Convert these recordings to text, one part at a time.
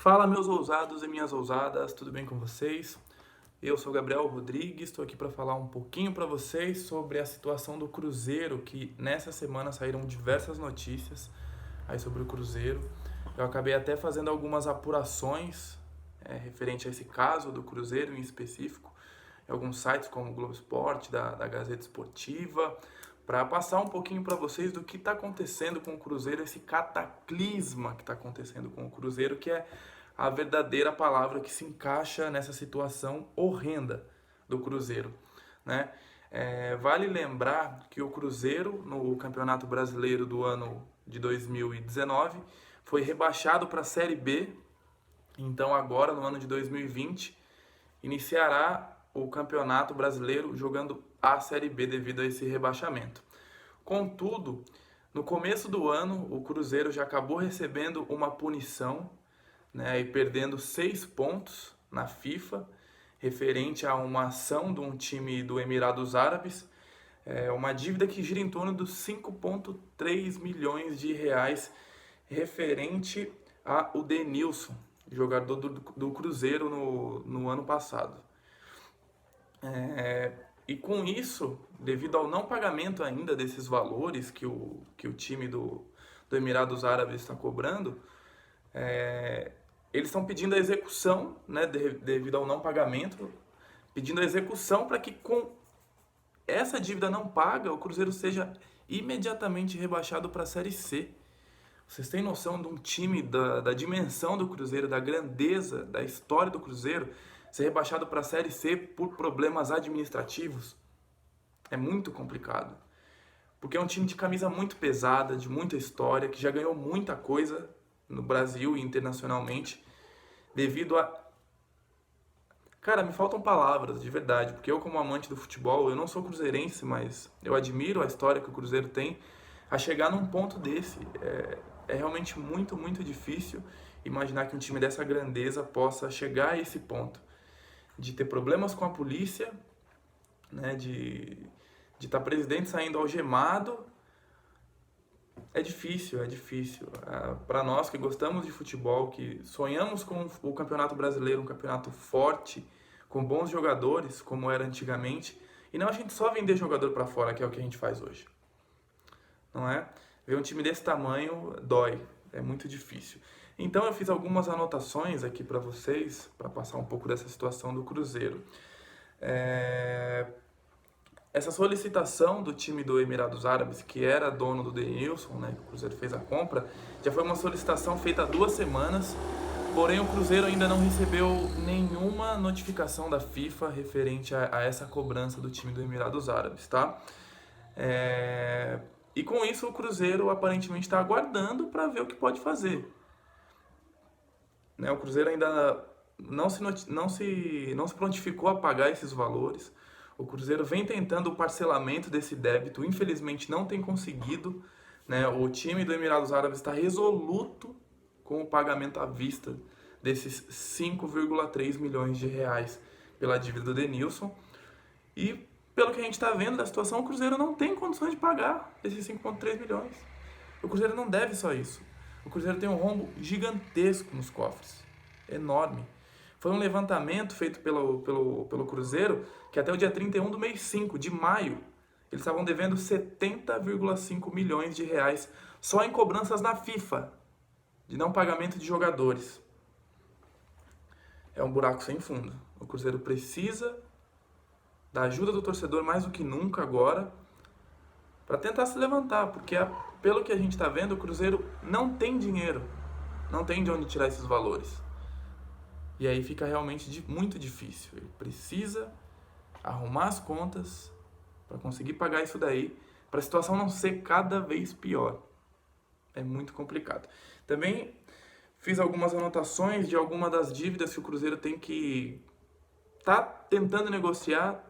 Fala, meus ousados e minhas ousadas, tudo bem com vocês? Eu sou Gabriel Rodrigues, estou aqui para falar um pouquinho para vocês sobre a situação do Cruzeiro, que nessa semana saíram diversas notícias aí sobre o Cruzeiro. Eu acabei até fazendo algumas apurações referente a esse caso do Cruzeiro em específico, em alguns sites como o Globo Esporte, da Gazeta Esportiva, para passar um pouquinho para vocês do que está acontecendo com o Cruzeiro, esse cataclisma que está acontecendo com o Cruzeiro, que é a verdadeira palavra que se encaixa nessa situação horrenda do Cruzeiro, né? Vale lembrar que o Cruzeiro, no Campeonato Brasileiro do ano de 2019, foi rebaixado para a Série B. Então agora, no ano de 2020, iniciará o Campeonato Brasileiro jogando a Série B devido a esse rebaixamento. Contudo, no começo do ano, o Cruzeiro já acabou recebendo uma punição, né, e perdendo 6 pontos na FIFA, referente a uma ação de um time do Emirados Árabes, uma dívida que gira em torno dos 5,3 milhões de reais, referente ao Denilson, jogador do Cruzeiro no ano passado. E com isso, devido ao não pagamento ainda desses valores que o time do Emirados Árabes está cobrando, eles estão pedindo a execução, né, devido ao não pagamento, pedindo a execução para que com essa dívida não paga, o Cruzeiro seja imediatamente rebaixado para a Série C. Vocês têm noção de um time da dimensão do Cruzeiro, da grandeza, da história do Cruzeiro, ser rebaixado para a Série C por problemas administrativos? É muito complicado. Porque é um time de camisa muito pesada, de muita história, que já ganhou muita coisa no Brasil e internacionalmente, devido a... Cara, me faltam palavras, de verdade, porque eu como amante do futebol, eu não sou cruzeirense, mas eu admiro a história que o Cruzeiro tem, a chegar num ponto desse. É realmente muito, muito difícil imaginar que um time dessa grandeza possa chegar a esse ponto, de ter problemas com a polícia, né, de estar presidente saindo algemado. É difícil, é difícil. Para nós que gostamos de futebol, que sonhamos com o Campeonato Brasileiro, um campeonato forte, com bons jogadores, como era antigamente, e não a gente só vender jogador para fora, que é o que a gente faz hoje. Não é? Ver um time desse tamanho dói, é muito difícil. Então eu fiz algumas anotações aqui para vocês, para passar um pouco dessa situação do Cruzeiro. Essa solicitação do time do Emirados Árabes, que era dono do Denilson, né, que o Cruzeiro fez a compra, já foi uma solicitação feita há 2 semanas, porém o Cruzeiro ainda não recebeu nenhuma notificação da FIFA referente a essa cobrança do time do Emirados Árabes, tá? E com isso o Cruzeiro aparentemente está aguardando para ver o que pode fazer. Né, o Cruzeiro ainda não se prontificou a pagar esses valores. O Cruzeiro vem tentando o parcelamento desse débito, infelizmente não tem conseguido, né? O time do Emirados Árabes está resoluto com o pagamento à vista desses 5,3 milhões de reais pela dívida do Denilson. E pelo que a gente está vendo da situação, o Cruzeiro não tem condições de pagar esses 5,3 milhões. O Cruzeiro não deve só isso. O Cruzeiro tem um rombo gigantesco nos cofres, enorme. Foi um levantamento feito pelo Cruzeiro, que até o dia 31 do mês 5 de maio, eles estavam devendo 70,5 milhões de reais só em cobranças na FIFA, de não pagamento de jogadores. É um buraco sem fundo. O Cruzeiro precisa da ajuda do torcedor mais do que nunca agora, para tentar se levantar, porque pelo que a gente está vendo, o Cruzeiro não tem dinheiro, não tem de onde tirar esses valores. E aí fica realmente muito difícil. Ele precisa arrumar as contas para conseguir pagar isso daí, para a situação não ser cada vez pior. É muito complicado. Também fiz algumas anotações de algumas das dívidas que o Cruzeiro tem que tá tentando negociar,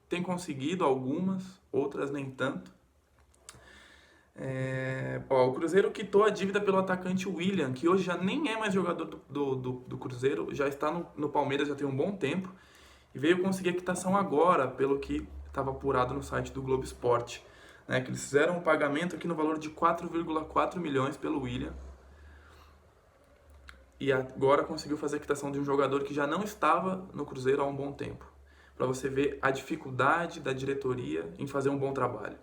tem conseguido algumas, outras nem tanto. O Cruzeiro quitou a dívida pelo atacante William, que hoje já nem é mais jogador do Cruzeiro, já está no Palmeiras já tem um bom tempo, e veio conseguir a quitação agora, pelo que estava apurado no site do Globo Esporte, né, que eles fizeram um pagamento aqui no valor de 4,4 milhões pelo William. e agora conseguiu fazer a quitação de um jogador que já não estava no Cruzeiro há um bom tempo. Para você ver a dificuldade da diretoria em fazer um bom trabalho.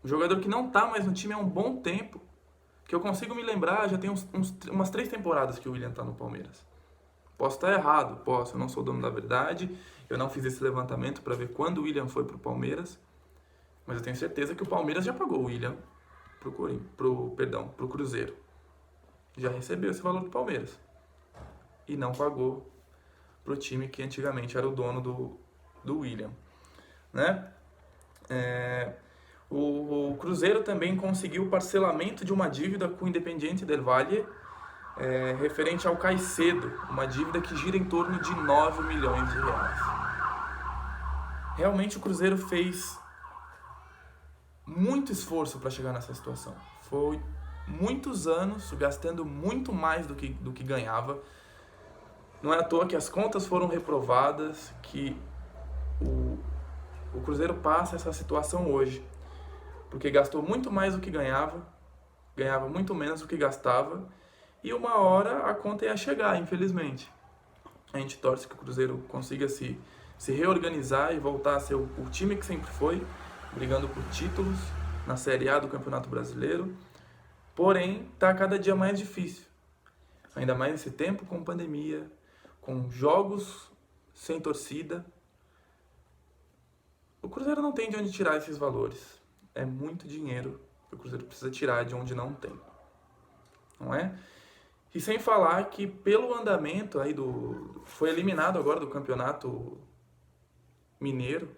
Um jogador que não está mais no time há um bom tempo, que eu consigo me lembrar, já tem umas 3 temporadas que o William está no Palmeiras. Posso estar errado, posso, eu não sou dono da verdade, eu não fiz esse levantamento para ver quando o William foi pro Palmeiras, mas eu tenho certeza que o Palmeiras já pagou o William pro Cruzeiro. Já recebeu esse valor do Palmeiras. E não pagou pro time que antigamente era o dono do William, né? O Cruzeiro também conseguiu o parcelamento de uma dívida com o Independiente del Valle, referente ao Caicedo, uma dívida que gira em torno de 9 milhões de reais. Realmente o Cruzeiro fez muito esforço para chegar nessa situação. Foi muitos anos gastando muito mais do que ganhava. Não é à toa que as contas foram reprovadas, que o Cruzeiro passa essa situação hoje. Porque gastou muito mais do que ganhava muito menos do que gastava, e uma hora a conta ia chegar, infelizmente. A gente torce que o Cruzeiro consiga se reorganizar e voltar a ser o time que sempre foi, brigando por títulos na Série A do Campeonato Brasileiro. Porém, está cada dia mais difícil. Ainda mais nesse tempo com pandemia, com jogos sem torcida. O Cruzeiro não tem de onde tirar esses valores. É muito dinheiro que o Cruzeiro precisa tirar de onde não tem. Não é? E sem falar que pelo andamento aí foi eliminado agora do Campeonato Mineiro,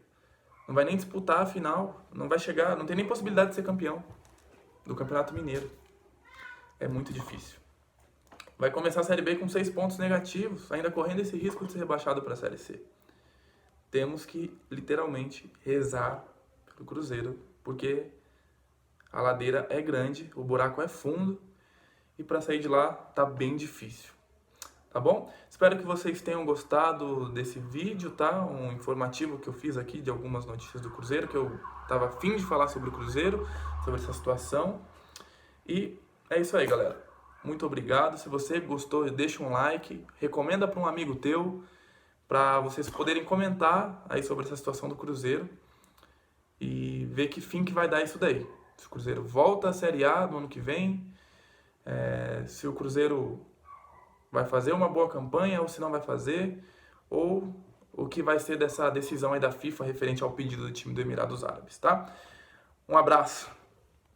não vai nem disputar a final, não vai chegar, não tem nem possibilidade de ser campeão do Campeonato Mineiro. É muito difícil. Vai começar a Série B com 6 pontos negativos, ainda correndo esse risco de ser rebaixado para a Série C. Temos que literalmente rezar pelo Cruzeiro, porque a ladeira é grande, o buraco é fundo, e para sair de lá tá bem difícil. Tá bom? Espero que vocês tenham gostado desse vídeo, tá? Um informativo que eu fiz aqui de algumas notícias do Cruzeiro, que eu tava a fim de falar sobre o Cruzeiro, sobre essa situação. E é isso aí, galera. Muito obrigado. Se você gostou, deixa um like, recomenda para um amigo teu, para vocês poderem comentar aí sobre essa situação do Cruzeiro e ver que fim que vai dar isso daí. Se o Cruzeiro volta à Série A no ano que vem, se o Cruzeiro vai fazer uma boa campanha ou se não vai fazer, ou o que vai ser dessa decisão aí da FIFA referente ao pedido do time do Emirados Árabes, tá? Um abraço!